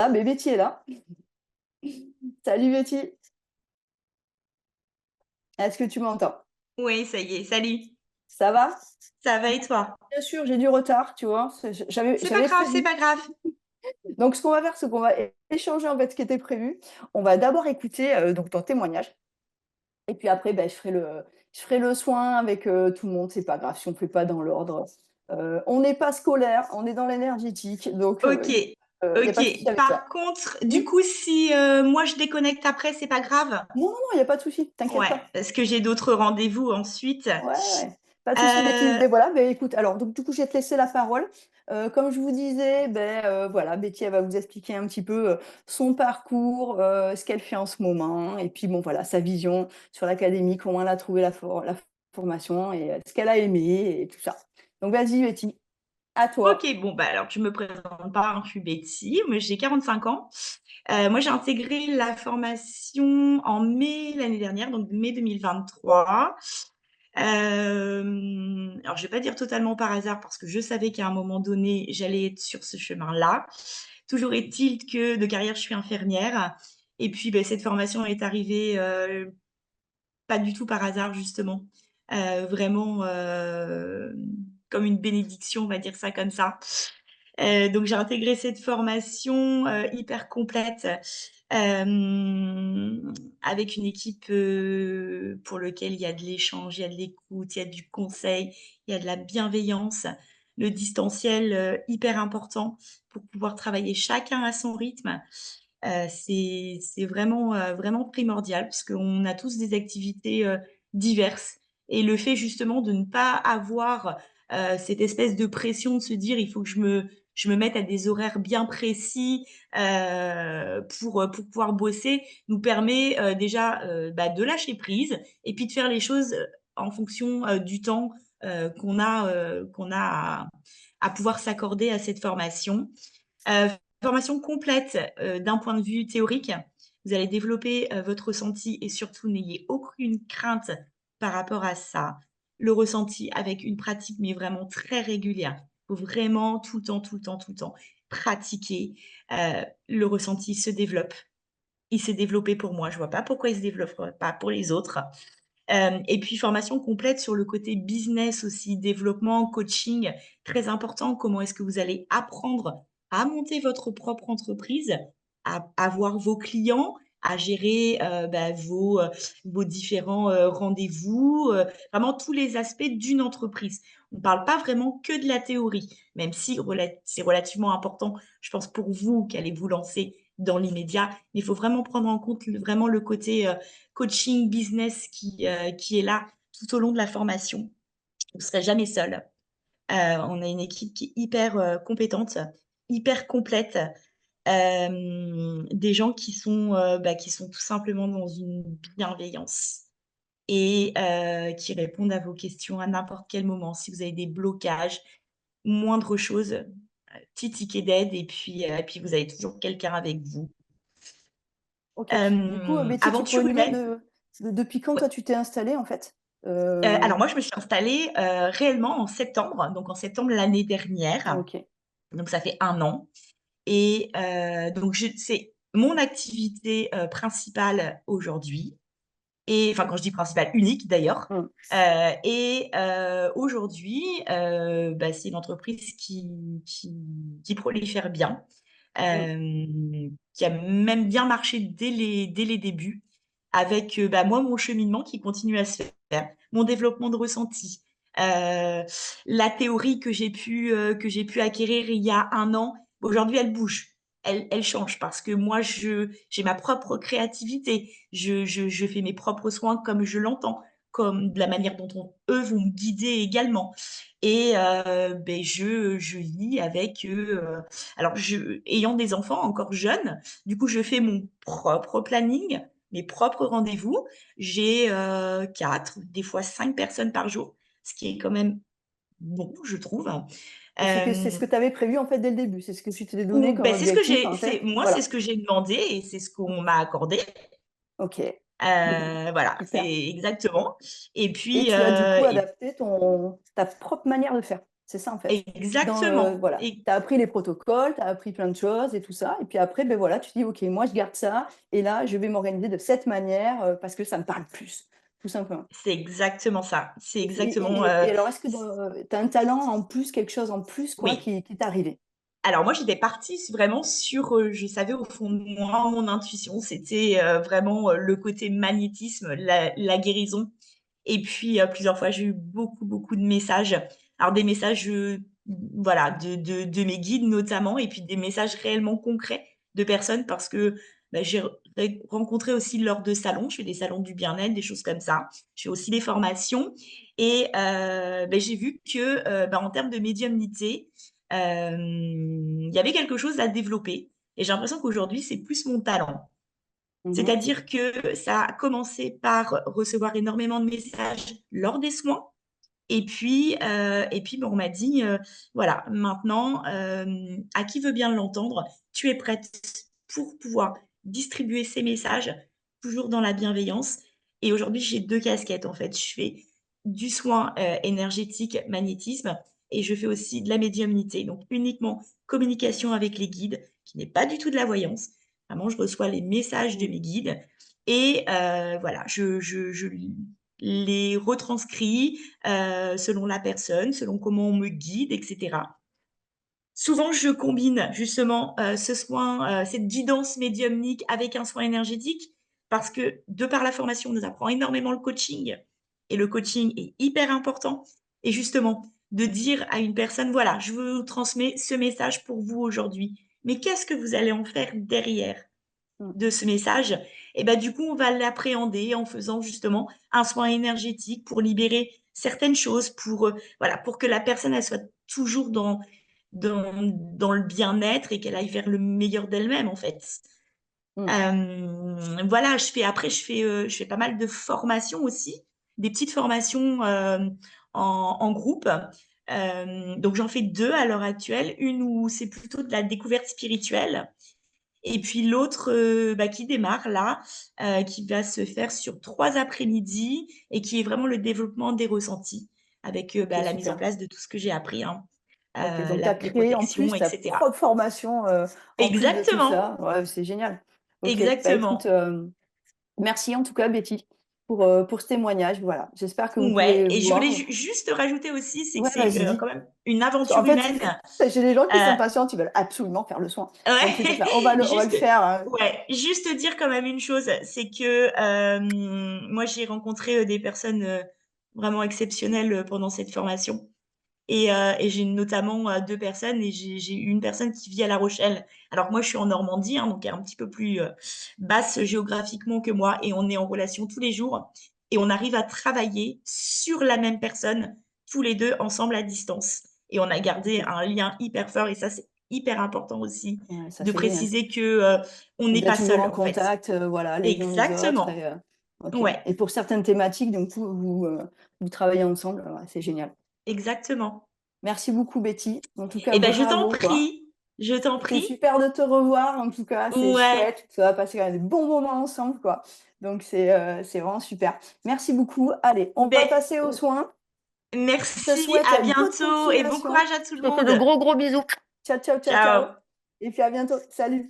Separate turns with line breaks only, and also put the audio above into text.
Ah, mais Betty est là. Salut Betty, est-ce que tu m'entends?
Oui, ça y est, salut.
Ça va?
Ça va et toi?
Bien sûr, j'ai du retard, tu vois. J'avais
C'est pas
j'avais
grave, c'est
prévu.
pas grave.
Donc, ce qu'on va faire, c'est qu'on va échanger en fait ce qui était prévu. On va d'abord écouter donc ton témoignage. Et puis après, ben, je ferai le soin avec tout le monde. C'est pas grave si on ne fait pas dans l'ordre. On n'est pas scolaire, on est dans l'énergétique. Donc,
Ok,
il n'y a pas de souci
ok.
avec ça.
Par contre, du
Oui.
coup, si moi je déconnecte après, c'est pas grave?
Non, non, non, il n'y a pas de souci. T'inquiète
Ouais,
pas.
parce que j'ai d'autres rendez-vous ensuite.
Ouais, ouais, pas de souci, Betty.
Euh,
Beh, voilà, beh, écoute, alors donc du coup, je vais te laisser la parole. Comme je vous disais, voilà, Betty, elle va vous expliquer un petit peu, son parcours, ce qu'elle fait en ce moment et puis bon, voilà, sa vision sur l'académie, comment elle a trouvé la formation et ce qu'elle a aimé et tout ça. Donc vas-y, Betty, à
ok,
toi.
bon, bah alors je me présente pas, hein, je suis Betty, moi j'ai 45 ans. Moi j'ai intégré la formation en mai l'année dernière, donc mai 2023. Alors je vais pas dire totalement par hasard parce que je savais qu'à un moment donné, j'allais être sur ce chemin-là. Toujours est-il que de carrière, je suis infirmière et puis, beh, cette formation est arrivée, pas du tout par hasard justement. Vraiment, comme une bénédiction, on va dire ça comme ça. Donc j'ai intégré cette formation, hyper complète, avec une équipe, pour lequel il y a de l'échange, il y a de l'écoute, il y a du conseil, il y a de la bienveillance. Le distanciel, hyper important pour pouvoir travailler chacun à son rythme. C'est vraiment, vraiment primordial parce qu'on a tous des activités, diverses et le fait justement de ne pas avoir, cette espèce de pression de se dire: «Il faut que je me mette à des horaires bien précis, pour pouvoir bosser», nous permet, déjà, bah, de lâcher prise et puis de faire les choses, en fonction, du temps, qu'on a à pouvoir s'accorder à cette formation. Heu, Formation complète, d'un point de vue théorique. Vous allez développer, votre ressenti et surtout n'ayez aucune crainte par rapport à ça. Le ressenti avec une pratique, mais vraiment très régulière. Il faut vraiment tout le temps, tout le temps, tout le temps pratiquer. Le ressenti se développe. Il s'est développé pour moi, je vois pas pourquoi il se développerait pas pour les autres. Et puis formation complète sur le côté business aussi, développement, coaching, très important. Comment est-ce que vous allez apprendre à monter votre propre entreprise, à avoir vos clients, à gérer, bah, vos différents, rendez-vous, vraiment tous les aspects d'une entreprise. On ne parle pas vraiment que de la théorie, même si c'est relativement important, je pense pour vous qui allez vous lancer dans l'immédiat. Mais il faut vraiment prendre en compte vraiment le côté, coaching business qui est là tout au long de la formation. Vous ne serez jamais seul. On a une équipe qui est hyper, compétente, hyper complète, des gens qui sont tout simplement dans une bienveillance et qui répondent à vos questions à n'importe quel moment. Si vous avez des blocages, moindre chose, petit ticket d'aide et puis vous avez toujours quelqu'un avec vous.
OK. Du coup, Betty, tu pourrais
Aventure
nous dire
humaine.
depuis quand
Ouais.
toi tu t'es installée en fait?
Alors moi, je me suis installée, réellement en septembre, donc en septembre l'année dernière,
OK.
donc ça fait 1 an et donc c'est mon activité, principale aujourd'hui et enfin, quand je dis principale, unique d'ailleurs,
Mmh.
aujourd'hui, bah, c'est une entreprise qui prolifère bien,
Mmh.
qui a même bien marché dès les débuts avec, bah, moi, mon cheminement qui continue à se faire, mon développement de ressenti, la théorie que j'ai pu acquérir il y a 1 an, aujourd'hui elle bouge, elle change parce que moi j'ai ma propre créativité. Je fais mes propres soins comme je l'entends, comme de la manière dont eux vont me guider également et beh, je vis avec eux, alors ayant des enfants encore jeunes, du coup, je fais mon propre planning, mes propres rendez-vous. J'ai, 4, des fois 5 personnes par jour, ce qui est quand même bon, je trouve.
Et c'est ce que tu avais prévu en fait dès le début? C'est ce que tu t'es donné
Ou
comme
beh,
objectif en
c'est
fait?
moi, c'est
Voilà.
ce que j'ai demandé et c'est ce qu'on m'a accordé.
OK.
Voilà,
Super.
c'est exactement et
Et
puis,
tu as du coup adapté ta propre manière de faire? C'est ça, en fait.
Exactement
Voilà,
et
tu as appris les protocoles, tu as appris plein de choses et tout ça. Et puis après, ben voilà, tu dis, OK, moi, je garde ça. Et là, je vais m'organiser de cette manière parce que ça me parle plus, tout simplement.
c'est exactement ça. C'est
Et,
exactement,
et alors, est-ce que tu as un talent en plus, quelque chose en plus, quoi,
oui.
qui t'est arrivé?
Alors moi, j'étais partie vraiment sur, je savais au fond de moi, mon intuition, c'était, vraiment, le côté magnétisme, la guérison et puis, plusieurs fois, j'ai eu beaucoup, beaucoup de messages. Alors des messages, voilà, de mes guides notamment et puis des messages réellement concrets de personnes parce que, bah, j'ai rencontré aussi lors de salons, je fais des salons du bien-être, des choses comme ça. Je fais aussi des formations et j'ai vu que, en termes de médiumnité, il y avait quelque chose à développer et j'ai l'impression qu'aujourd'hui, c'est plus mon talent.
Mhm.
C'est-à-dire que ça a commencé par recevoir énormément de messages lors des soins et puis, on m'a dit, «Voilà, maintenant, à qui veut bien l'entendre, tu es prête pour pouvoir distribuer ces messages, toujours dans la bienveillance» et aujourd'hui, j'ai 2 casquettes, en fait. Je fais du soin, énergétique, magnétisme et je fais aussi de la médiumnité, donc uniquement communication avec les guides, qui n'est pas du tout de la voyance. Vraiment, je reçois les messages de
Mm.
mes guides et voilà, je les retranscris, selon la personne, selon comment on me guide et cetera. Souvent, je combine justement, ce soin, cette guidance médiumnique avec un soin énergétique parce que, de par la formation, on nous apprend énormément le coaching et le coaching est hyper important et justement, de dire à une personne: «Voilà, je vous transmets ce message pour vous aujourd'hui, mais qu'est-ce que vous allez en faire derrière?»
Mm.
de ce message et bah, du coup, on va l'appréhender en faisant justement un soin énergétique pour libérer certaines choses, pour, voilà, pour que la personne, elle soit toujours dans le bien-être et qu'elle aille vers le meilleur d'elle-même, en fait.
Mm.
Voilà, je fais pas mal de formations aussi, des petites formations, en groupe. Donc j'en fais 2 à l'heure actuelle. Une où c'est plutôt de la découverte spirituelle et puis l'autre, qui démarre là, qui va se faire sur 3 après-midi et qui est vraiment le développement des ressentis avec,
OK,
la mise en
super.
place de tout ce que j'ai appris, hein,
OK, donc tu
la
as
les
créé en plus
protections et
ta
cetera.
propre formation, en plus de tout
Exactement,
ça. Ouais, c'est génial. OK, bah, écoute,
exactement.
merci en tout cas Betty pour ce témoignage. Voilà, j'espère que vous
Ouais
pouvez
et je voulais
voir.
juste rajouter aussi, c'est que
Ouais,
c'est,
vas-y.
quand même une
Parce qu'en
aventure
fait,
humaine,
j'ai des gens qui
heu
s'impatientent, ils veulent absolument faire le soin. Donc c'est pour
ouais,
ça, on va le
juste
faire, hein.
ouais, juste dire quand même une chose, c'est que, moi j'ai rencontré, des personnes, vraiment exceptionnelles, pendant cette formation et j'ai notamment, 2 personnes et j'ai une personne qui vit à La Rochelle. Alors que moi je suis en Normandie, hein, donc un petit peu plus, basse géographiquement que moi et on est en relation tous les jours et on arrive à travailler sur la même personne, tous les 2 ensemble à distance et on a gardé
OK.
un lien hyper fort et ça, c'est hyper important aussi
Ouais, ça
de
c'est génial.
préciser que, on
Et
n'est
d'être
pas
toujours en
seul, en fait.
contact, voilà, les uns les autres
Exactement.
OK.
Ouais,
Et pour certaines thématiques, donc vous travaillez ensemble, ouais, c'est génial.
exactement.
Merci beaucoup Betty. En tout cas,
Et ben, je t'en
bravo quoi.
prie, je t'en
C'était
prie.
super de te revoir en tout cas, c'est
Ouais.
chouette. Ça va passer quand même des bons moments ensemble quoi. Donc c'est vraiment super. Merci beaucoup. Allez, on va
Beh,
passer aux
ou
soins. Je te
merci,
souhaite
à
bonne
bientôt et bon
continuation.
courage à tout
Je
le
te fais de
monde.
gros, gros bisous. Ciao, ciao, ciao, ciao.
Ciao.
Et puis à bientôt. Salut.